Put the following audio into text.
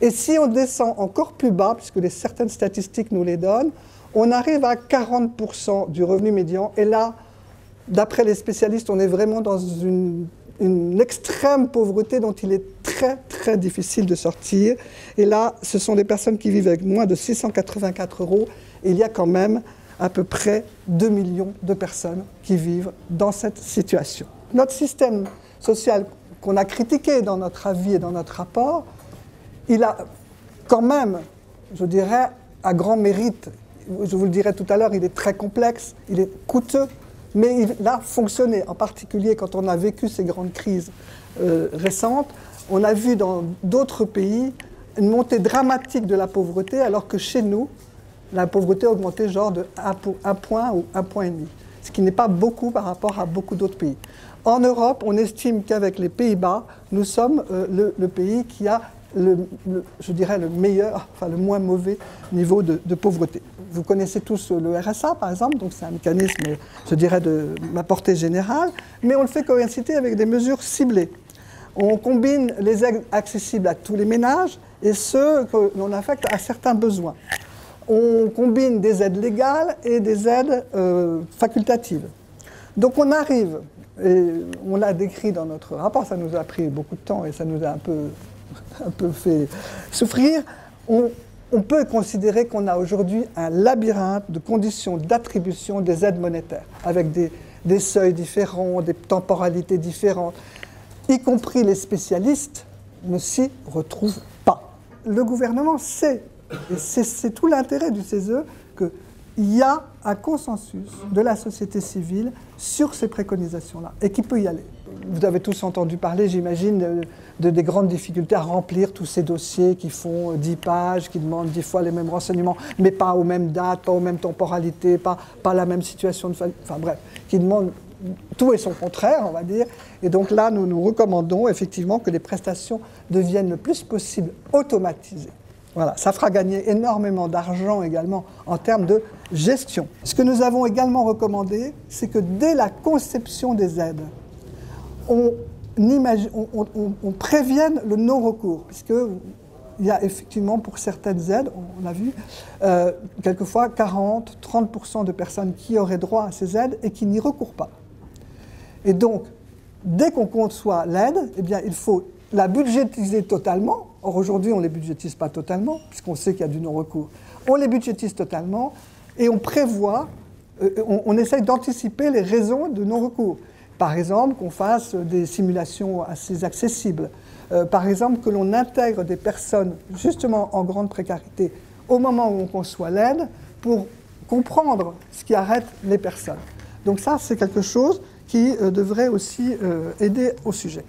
Et si on descend encore plus bas, puisque certaines statistiques nous les donnent, on arrive à 40% du revenu médian. Et là, d'après les spécialistes, on est vraiment dans une extrême pauvreté dont il est très, très difficile de sortir. Et là, ce sont des personnes qui vivent avec moins de 684 €. Et il y a quand même à peu près 2 millions de personnes qui vivent dans cette situation. Notre système social qu'on a critiqué dans notre avis et dans notre rapport, il a quand même, je dirais, un grand mérite. Je vous le dirai tout à l'heure, il est très complexe, il est coûteux, mais il a fonctionné. En particulier quand on a vécu ces grandes crises récentes, on a vu dans d'autres pays une montée dramatique de la pauvreté, alors que chez nous, la pauvreté a augmenté genre de 1 point ou 1,5 point, ce qui n'est pas beaucoup par rapport à beaucoup d'autres pays. En Europe, on estime qu'avec les Pays-Bas, nous sommes le pays qui a je dirais le meilleur, enfin le moins mauvais niveau de pauvreté. Vous connaissez tous le RSA, par exemple, donc c'est un mécanisme, je dirais, de ma portée générale, mais on le fait coïncider avec des mesures ciblées. On combine les aides accessibles à tous les ménages et ceux que l'on affecte à certains besoins. On combine des aides légales et des aides facultatives. Donc on arrive, et on l'a décrit dans notre rapport, ça nous a pris beaucoup de temps et ça nous a un peu fait souffrir, on peut considérer qu'on a aujourd'hui un labyrinthe de conditions d'attribution des aides monétaires, avec des seuils différents, des temporalités différentes, y compris les spécialistes ne s'y retrouvent pas. Le gouvernement sait, et c'est tout l'intérêt du CESE, qu'il y a un consensus de la société civile sur ces préconisations-là, et qui peut y aller. Vous avez tous entendu parler, j'imagine, des grandes difficultés à remplir tous ces dossiers qui font 10 pages, qui demandent 10 fois les mêmes renseignements, mais pas aux mêmes dates, pas aux mêmes temporalités, pas la même situation de famille, enfin bref, qui demandent tout et son contraire, on va dire. Et donc là, nous recommandons effectivement que les prestations deviennent le plus possible automatisées. Voilà, ça fera gagner énormément d'argent également en termes de gestion. Ce que nous avons également recommandé, c'est que dès la conception des aides, on prévienne le non-recours, puisqu'il y a effectivement pour certaines aides, on l'a vu, quelquefois 40-30% de personnes qui auraient droit à ces aides et qui n'y recourent pas. Et donc, dès qu'on conçoit l'aide, eh bien, il faut la budgétiser totalement. Or, aujourd'hui, on ne les budgétise pas totalement, puisqu'on sait qu'il y a du non-recours. On les budgétise totalement et on prévoit, on essaye d'anticiper les raisons de non-recours. Par exemple, qu'on fasse des simulations assez accessibles. Par exemple, que l'on intègre des personnes justement en grande précarité au moment où on conçoit l'aide pour comprendre ce qui arrête les personnes. Donc ça, c'est quelque chose qui devrait aussi aider au sujet.